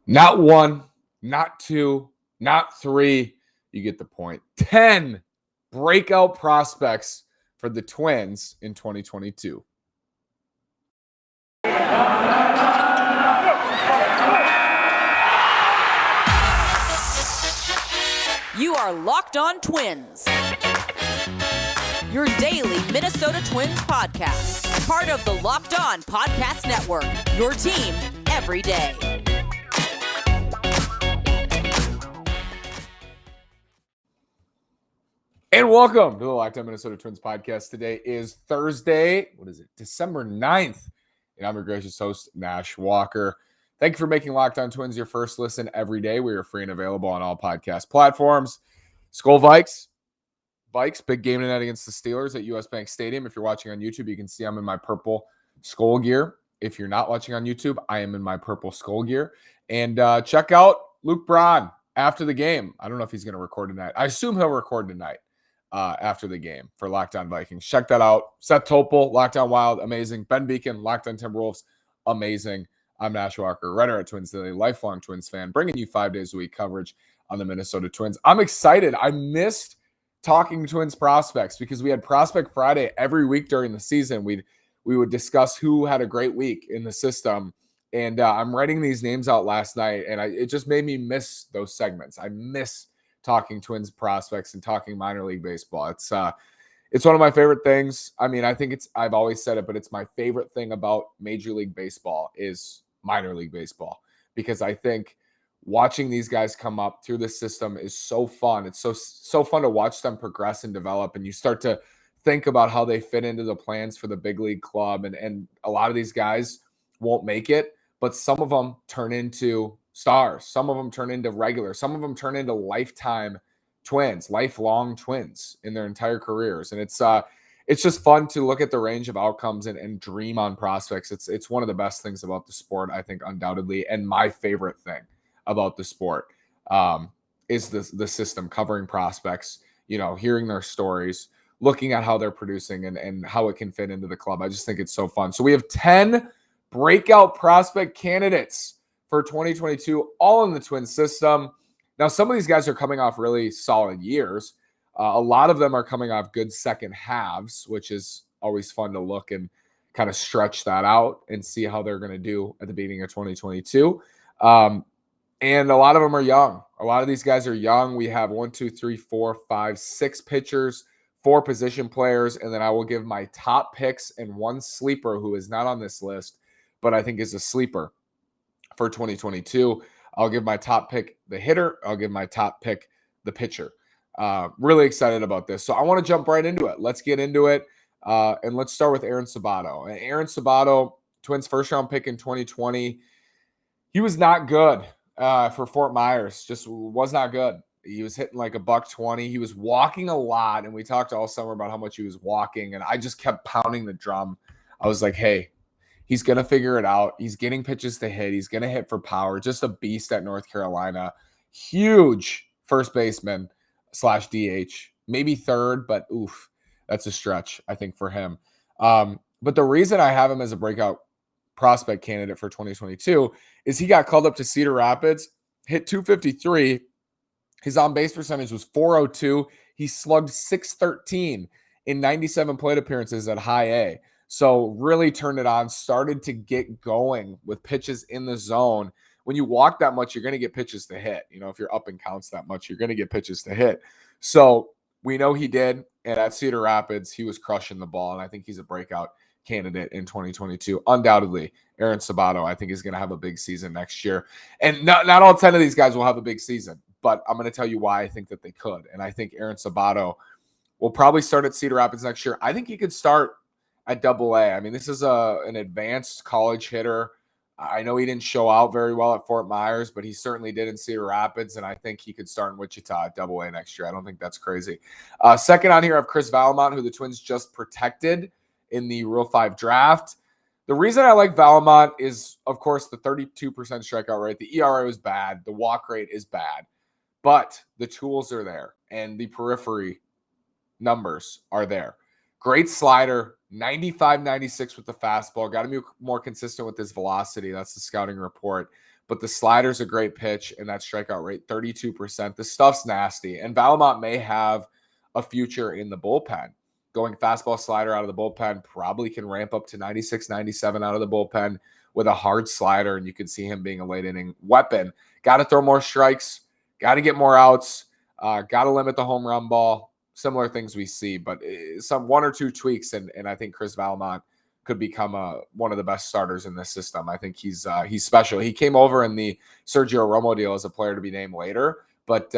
Not one, not two, not three. You get the point. 10 breakout prospects for the Twins in 2022. You are Locked On Twins, your daily Minnesota Twins podcast, part of the Locked On Podcast Network, your team every day. And welcome to the Locked On Minnesota Twins podcast. Today is Thursday, December 9th. And I'm your gracious host, Nash Walker. Thank you for making Locked On Twins your first listen every day. We are free and available on all podcast platforms. Skol Vikes, big game tonight against the Steelers at US Bank Stadium. If you're watching on YouTube, you can see I'm in my purple Skol gear. If you're not watching on YouTube, I am in my purple Skol gear. And check out Luke Braun after the game. I don't know if he's going to record tonight. I assume he'll record tonight. After the game for Locked On Vikings. Check that out. Seth Topol, Locked On Wild, amazing. Ben Beacon, Locked On Timberwolves, amazing. I'm Nash Walker, writer at Twins Daily, lifelong Twins fan, bringing you 5 days a week coverage on the Minnesota Twins. I'm excited. I missed talking Twins prospects because we had Prospect Friday every week during the season. We would discuss who had a great week in the system. And I'm writing these names out last night, and it just made me miss those segments. I miss talking Twins prospects and talking minor league baseball. It's one of my favorite things. I mean, I've always said it, but it's my favorite thing about Major League Baseball is minor league baseball, because I think watching these guys come up through the system is so fun. It's so fun to watch them progress and develop, and you start to think about how they fit into the plans for the big league club. And a lot of these guys won't make it, but some of them turn into stars. Some of them turn into regular. Some of them turn into lifelong Twins in their entire careers. And it's just fun to look at the range of outcomes and dream on prospects. It's one of the best things about the sport, I think, undoubtedly. And my favorite thing about the sport is the system, covering prospects, hearing their stories, looking at how they're producing and how it can fit into the club. I just think it's so fun. So we have 10 breakout prospect candidates for 2022, all in the Twins system. Now, some of these guys are coming off really solid years. A lot of them are coming off good second halves, which is always fun to look and kind of stretch that out and see how they're going to do at the beginning of 2022. And a lot of them are young. A lot of these guys are young. We have 6 pitchers, 4 position players, and then I will give my top picks and one sleeper who is not on this list, but I think is a sleeper for 2022. I'll give my top pick the hitter. I'll give my top pick the pitcher. Really excited about this. So I want to jump right into it. Let's get into it. And let's start with Aaron Sabato. And Aaron Sabato, Twins first round pick in 2020. He was not good for Fort Myers. Just was not good. He was hitting like $120. He was walking a lot. And we talked all summer about how much he was walking. And I just kept pounding the drum. I was like, hey, he's going to figure it out. He's getting pitches to hit. He's going to hit for power. Just a beast at North Carolina. Huge first baseman / DH. Maybe third, but oof, that's a stretch, I think, for him. But the reason I have him as a breakout prospect candidate for 2022 is he got called up to Cedar Rapids, hit .253. His on-base percentage was .402. He slugged .613 in 97 plate appearances at high A. So really turned it on, started to get going with pitches in the zone. When you walk that much, you're going to get pitches to hit. If you're up and counts that much, you're going to get pitches to hit. So we know he did. And at Cedar Rapids, he was crushing the ball. And I think he's a breakout candidate in 2022. Undoubtedly, Aaron Sabato, I think, is going to have a big season next year. And not all 10 of these guys will have a big season, but I'm going to tell you why I think that they could. And I think Aaron Sabato will probably start at Cedar Rapids next year. I think he could start at AA. I mean, this is an advanced college hitter. I know he didn't show out very well at Fort Myers, but he certainly did in Cedar Rapids, and I think he could start in Wichita at AA next year. I don't think that's crazy. Second on here, I have Chris Valemon, who the Twins just protected in the Rule 5 draft. The reason I like Valemon is, of course, the 32% strikeout rate. The ERA is bad. The walk rate is bad. But the tools are there, and the periphery numbers are there. Great slider, 95, 96 with the fastball. Got to be more consistent with his velocity. That's the scouting report. but the slider's a great pitch, and that strikeout rate, 32%. The stuff's nasty, and Valemon may have a future in the bullpen. Going fastball slider out of the bullpen, probably can ramp up to 96, 97 out of the bullpen with a hard slider, and you can see him being a late inning weapon. Got to throw more strikes, got to get more outs, got to limit the home run ball. Similar things we see, but some one or two tweaks, and I think Chris Valemon could become one of the best starters in this system. I think he's special. He came over in the Sergio Romo deal as a player to be named later, but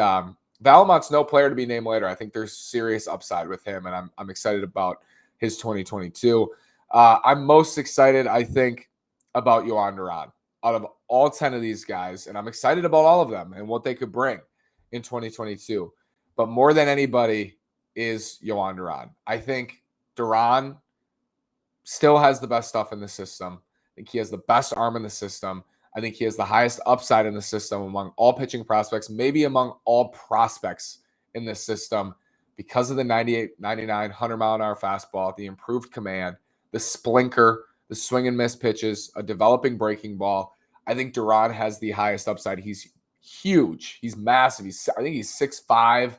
Valemon's no player to be named later. I think there's serious upside with him, and I'm excited about his 2022. I'm most excited, I think, about Joan Duran out of all 10 of these guys, and I'm excited about all of them and what they could bring in 2022. But more than anybody is Joan Duran. I think Duran still has the best stuff in the system. I think he has the best arm in the system. I think he has the highest upside in the system among all pitching prospects, maybe among all prospects in this system, because of the 98, 99, 100-mile-an-hour fastball, the improved command, the splinker, the swing and miss pitches, a developing breaking ball. I think Duran has the highest upside. He's huge. He's massive. I think he's 6'5",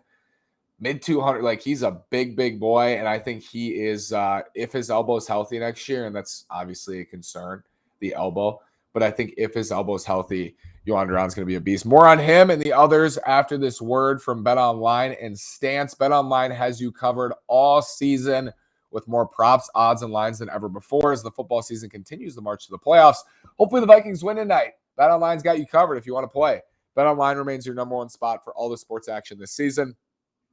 mid 200. Like, he's a big, big boy. And I think he is, if his elbow is healthy next year, and that's obviously a concern, the elbow. But I think if his elbow is healthy, Joan Duran's going to be a beast. More on him and the others after this word from BetOnline and Stance. BetOnline has you covered all season with more props, odds, and lines than ever before as the football season continues the march to the playoffs. Hopefully the Vikings win tonight. BetOnline's got you covered if you want to play. BetOnline remains your number one spot for all the sports action this season.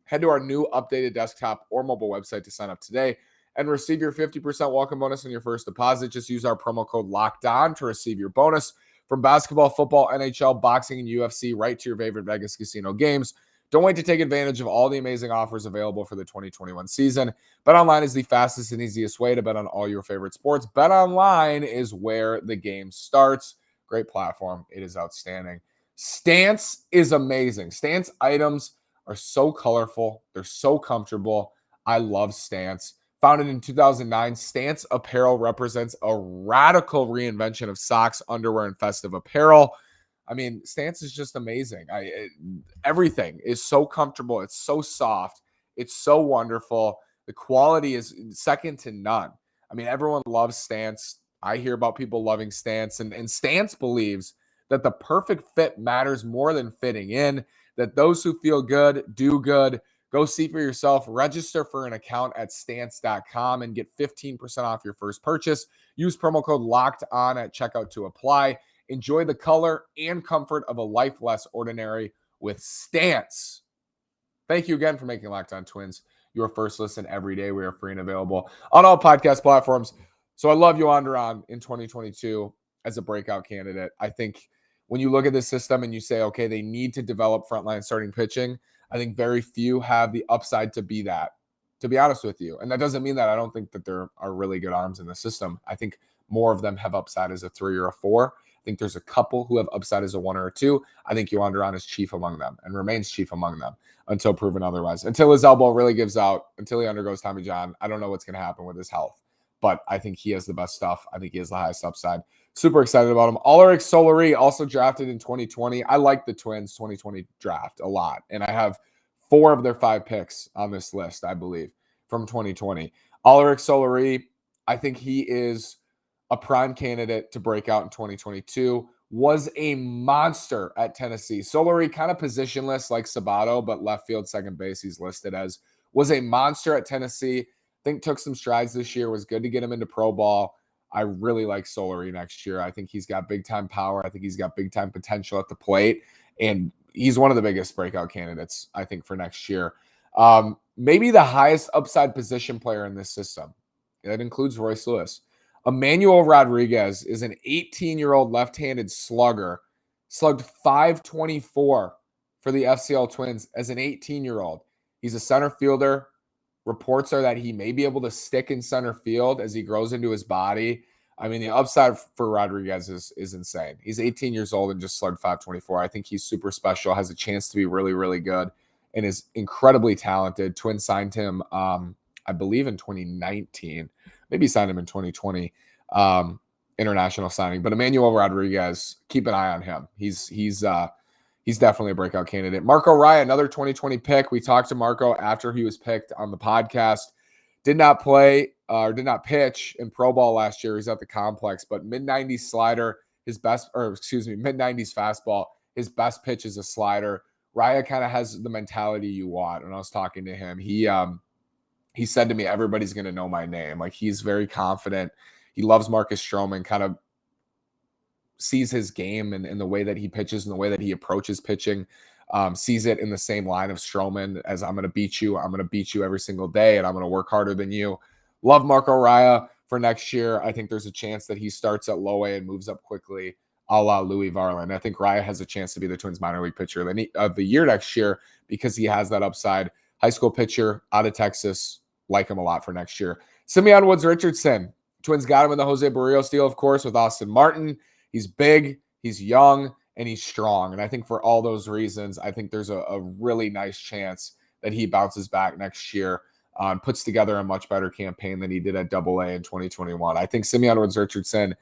Head to our new updated desktop or mobile website to sign up today and receive your 50% welcome bonus on your first deposit. Just use our promo code LOCKEDON to receive your bonus. From basketball, football, NHL, boxing, and UFC, right to your favorite Vegas casino games. Don't wait to take advantage of all the amazing offers available for the 2021 season. BetOnline is the fastest and easiest way to bet on all your favorite sports. BetOnline is where the game starts. Great platform. It is outstanding. Stance is amazing. Stance items are so colorful. They're so comfortable. I love Stance. Founded in 2009, Stance Apparel represents a radical reinvention of socks, underwear, and festive apparel. I mean, Stance is just amazing. Everything is so comfortable. It's so soft. It's so wonderful. The quality is second to none. I mean, everyone loves Stance. I hear about people loving Stance, and Stance believes that the perfect fit matters more than fitting in, that those who feel good do good. Go see for yourself. Register for an account at stance.com and get 15% off your first purchase. Use promo code LOCKEDON at checkout to apply. Enjoy the color and comfort of a life less ordinary with Stance. Thank you again for making Locked On Twins your first listen every day. We are free and available on all podcast platforms. So I love Joan Duran in 2022 as a breakout candidate. I think when you look at this system and you say, okay, they need to develop frontline starting pitching, I think very few have the upside to be that, to be honest with you. And that doesn't mean that I don't think that there are really good arms in the system. I think more of them have upside as a 3 or a 4. I think there's a couple who have upside as a 1 or a 2. I think Joan Duran is chief among them and remains chief among them until proven otherwise. Until his elbow really gives out, until he undergoes Tommy John, I don't know what's going to happen with his health. But I think he has the best stuff. I think he has the highest upside. Super excited about him. Ulrich Solari, also drafted in 2020. I like the Twins 2020 draft a lot. And I have 4 of their 5 picks on this list, I believe, from 2020. Ulrich Solari, I think he is a prime candidate to break out in 2022. Was a monster at Tennessee. Solari kind of positionless like Sabato, but left field, second base he's listed as. Was a monster at Tennessee. I think took some strides this year. Was good to get him into pro ball. I really like Solari next year. I think he's got big-time power. I think he's got big-time potential at the plate. And he's one of the biggest breakout candidates, I think, for next year. Maybe the highest upside position player in this system. That includes Royce Lewis. Emmanuel Rodriguez is an 18-year-old left-handed slugger. Slugged .524 for the FCL Twins as an 18-year-old. He's a center fielder. Reports are that he may be able to stick in center field as he grows into his body. I mean, the upside for Rodriguez is insane. He's 18 years old and just slugged .524. I think he's super special, has a chance to be really, really good, and is incredibly talented. Twins signed him, I believe, in 2019. Maybe signed him in 2020. international signing. But Emmanuel Rodriguez, keep an eye on him. He's definitely a breakout candidate. Marco Raya, another 2020 pick. We talked to Marco after he was picked on the podcast. Did not play or did not pitch in Pro Ball last year. He's at the complex, but mid-90s slider, mid-90s fastball. His best pitch is a slider. Raya kind of has the mentality you want. When I was talking to him, he said to me, everybody's going to know my name. Like, he's very confident. He loves Marcus Stroman, kind of sees his game and the way that he pitches and the way that he approaches pitching, sees it in the same line of Stroman as I'm going to beat you. I'm going to beat you every single day, and I'm going to work harder than you. Love Marco Raya for next year. I think there's a chance that he starts at low A and moves up quickly, a la Louis Varland. I think Raya has a chance to be the Twins minor league pitcher of the year next year because he has that upside. High school pitcher out of Texas. Like him a lot for next year. Simeon Woods Richardson. Twins got him in the Jose Barrios deal, of course, with Austin Martin. He's big, he's young, and he's strong. And I think for all those reasons, I think there's a really nice chance that he bounces back next year and puts together a much better campaign than he did at Double A in 2021. I think Simeon Woods Richardson,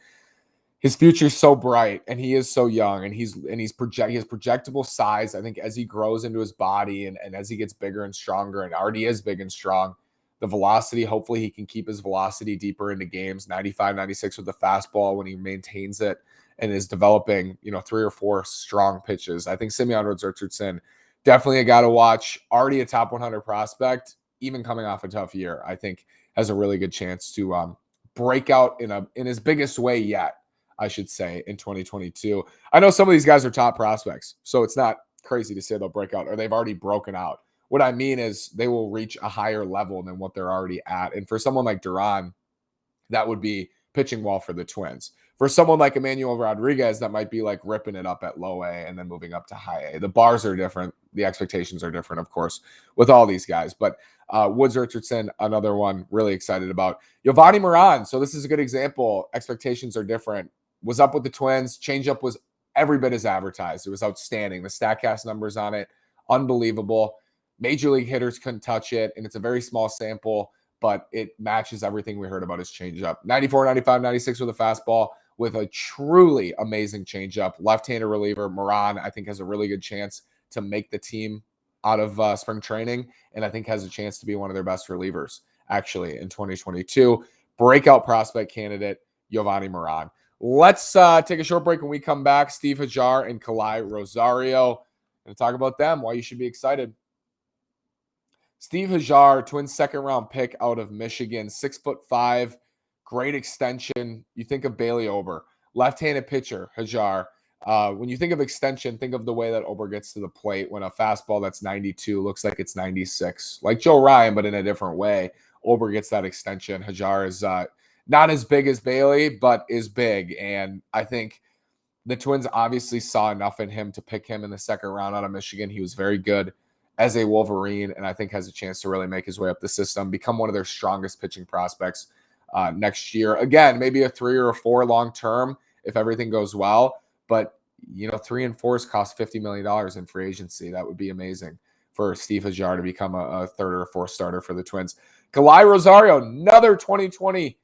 his future is so bright, and he is so young, and he has projectable size. I think as he grows into his body and as he gets bigger and stronger, and already is big and strong, the velocity, hopefully he can keep his velocity deeper into games, 95, 96 with the fastball when he maintains it and is developing, 3 or 4 strong pitches. I think Simeon Woods Richardson, definitely a guy to watch, already a top 100 prospect, even coming off a tough year, I think has a really good chance to break out in his biggest way yet, I should say, in 2022. I know some of these guys are top prospects, so it's not crazy to say they'll break out or they've already broken out. What I mean is they will reach a higher level than what they're already at. And for someone like Duran, that would be pitching well for the Twins. For someone like Emmanuel Rodriguez, that might be like ripping it up at low A and then moving up to high A. The bars are different. The expectations are different, of course, with all these guys. But Woods Richardson, another one really excited about. Jovani Maran. So this is a good example. Expectations are different. Was up with the Twins. Changeup was every bit as advertised. It was outstanding. The StatCast numbers on it, unbelievable. Major league hitters couldn't touch it, and it's a very small sample, but it matches everything we heard about his changeup. 94, 95, 96 with a fastball with a truly amazing changeup. Left-hander reliever Maran, I think, has a really good chance to make the team out of spring training, and I think has a chance to be one of their best relievers, actually, in 2022. Breakout prospect candidate, Jovani Maran. Let's take a short break. When we come back, Steve Hajjar and Goliath Rosario. Going to talk about them, why you should be excited. Steve Hajjar, Twins second-round pick out of Michigan, 6'5", great extension. You think of Bailey Ober, left-handed pitcher, Hajjar. When you think of extension, think of the way that Ober gets to the plate when a fastball that's 92 looks like it's 96. Like Joe Ryan, but in a different way. Ober gets that extension. Hajjar is not as big as Bailey, but is big. And I think the Twins obviously saw enough in him to pick him in the second round out of Michigan. He was very good as a Wolverine, and I think has a chance to really make his way up the system, become one of their strongest pitching prospects next year. Again, maybe a 3 or a 4 long-term if everything goes well, but 3 and 4s cost $50 million in free agency. That would be amazing for Steve Hajjar to become a 3rd or 4th starter for the Twins. Goliath Rosario, another 2020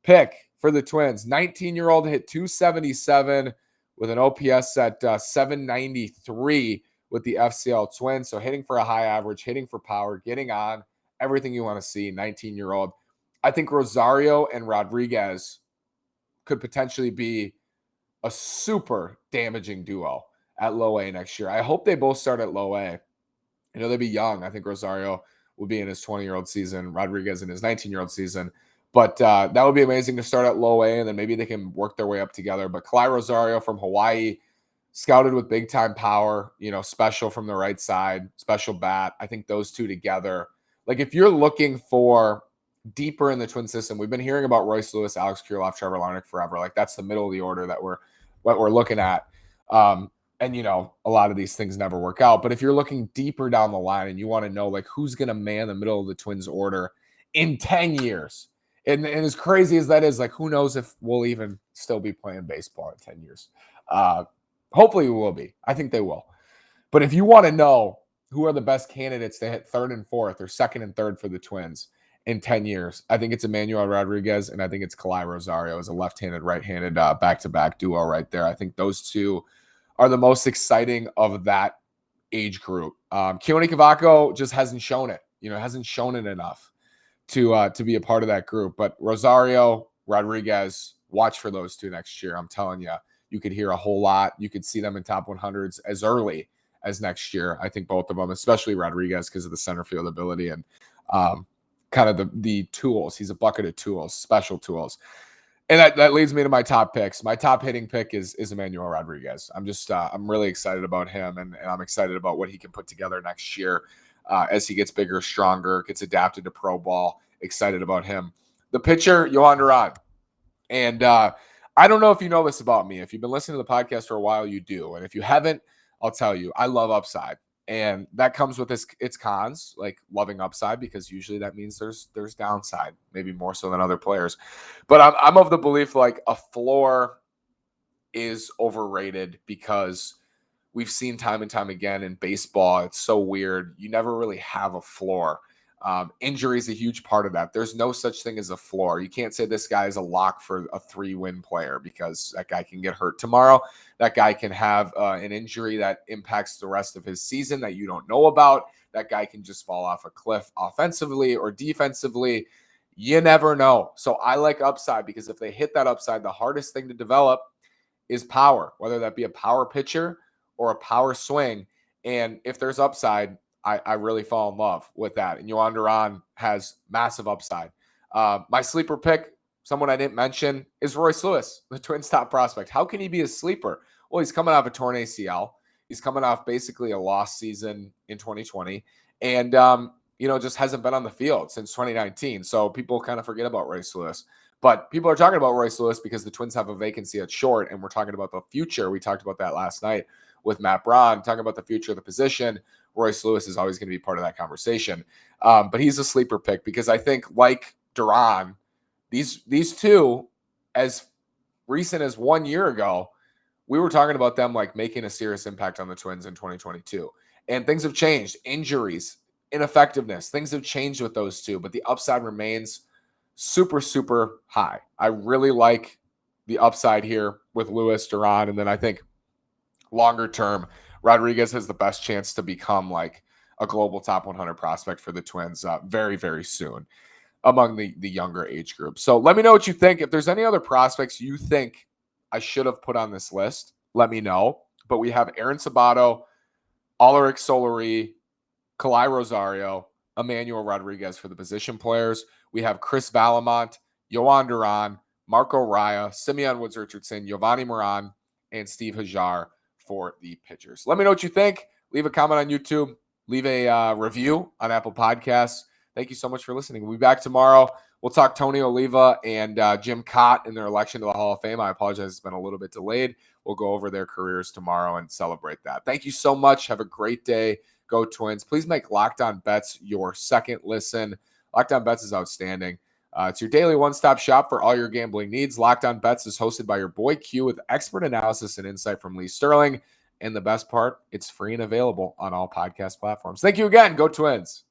pick for the Twins. 19-year-old hit 277 with an OPS at 793 with the FCL Twins. So hitting for a high average, hitting for power, getting on, everything you want to see, 19-year-old. I think Rosario and Rodriguez could potentially be a super damaging duo at low A next year. I hope they both start at low A. They'd be young. I think Rosario will be in his 20-year-old season, Rodriguez in his 19-year-old season. But that would be amazing to start at low A, and then maybe they can work their way up together. But Goliath Rosario from Hawaii, scouted with big-time power, special from the right side, special bat. I think those two together, like if you're looking for deeper in the Twin system, we've been hearing about Royce Lewis, Alex Kirilloff, Trevor Larnach forever. Like that's the middle of the order that we're looking at. And a lot of these things never work out. But if you're looking deeper down the line and you want to know like who's going to man the middle of the Twins order in 10 years, and as crazy as that is, like who knows if we'll even still be playing baseball in 10 years. Hopefully we will be. I think they will. But if you want to know who are the best candidates to hit 3rd and 4th or 2nd and 3rd for the Twins in 10 years. I think it's Emmanuel Rodriguez, and I think it's Goliath Rosario as a left-handed, right-handed back-to-back duo right there. I think those two are the most exciting of that age group. Keone Cavaco just hasn't shown it. Hasn't shown it enough to be a part of that group. But Rosario, Rodriguez, watch for those two next year. I'm telling you, you could hear a whole lot. You could see them in top 100s as early as next year. I think both of them, especially Rodriguez, because of the center field ability and kind of the tools. He's a bucket of tools, special tools. And that leads me to my top picks. My top hitting pick is Emmanuel Rodriguez. I'm really excited about him, and I'm excited about what he can put together next year as he gets bigger, stronger, gets adapted to pro ball. Excited about him. The pitcher, Joan Duran. And I don't know if you know this about me. If you've been listening to the podcast for a while, you do. And if you haven't, I'll tell you, I love upside. And that comes with its cons, like loving upside, because usually that means there's downside, maybe more so than other players. But I'm of the belief like a floor is overrated because we've seen time and time again in baseball. It's so weird. You never really have a floor. Injury is a huge part of that. There's no such thing as a floor. You can't say this guy is a lock for a 3-win player because that guy can get hurt tomorrow. That guy can have an injury that impacts the rest of his season that you don't know about. That guy can just fall off a cliff offensively or defensively. You never know. So I like upside because if they hit that upside, the hardest thing to develop is power, whether that be a power pitcher or a power swing. And if there's upside, I really fall in love with that. And Joan Duran has massive upside. My sleeper pick, someone I didn't mention, is Royce Lewis, the Twins' top prospect. How can he be a sleeper? Well, he's coming off a torn ACL. He's coming off basically a lost season in 2020. And, just hasn't been on the field since 2019. So people kind of forget about Royce Lewis. But people are talking about Royce Lewis because the Twins have a vacancy at short, and we're talking about the future. We talked about that last night with Matt Braun, talking about the future of the position. Royce Lewis is always going to be part of that conversation. But he's a sleeper pick because I think, like Duran, these two, as recent as 1 year ago, we were talking about them like making a serious impact on the Twins in 2022. And things have changed. Injuries, ineffectiveness, things have changed with those two, but the upside remains super, super high. I really like the upside here with Lewis, Duran, and then I think longer term, Rodriguez has the best chance to become like a global top 100 prospect for the Twins very, very soon among the younger age group. So let me know what you think. If there's any other prospects you think I should have put on this list, let me know. But we have Aaron Sabato, Ulrich Solari, Goliath Rosario, Emmanuel Rodriguez for the position players. We have Chris Valemon, Joan Duran, Marco Raya, Simeon Woods Richardson, Jovani Maran, and Steve Hajjar for the pitchers. Let me know what you think. Leave a comment on YouTube. Leave a review on Apple Podcasts. Thank you so much for listening. We'll be back tomorrow. We'll talk Tony Oliva and Jim Cott in their election to the Hall of Fame. I apologize. It's been a little bit delayed. We'll go over their careers tomorrow and celebrate that. Thank you so much. Have a great day. Go Twins. Please make Locked On Bets your second listen. Locked On Bets is outstanding. It's your daily one-stop shop for all your gambling needs. Locked On Bets is hosted by your boy Q with expert analysis and insight from Lee Sterling. And the best part, it's free and available on all podcast platforms. Thank you again. Go Twins.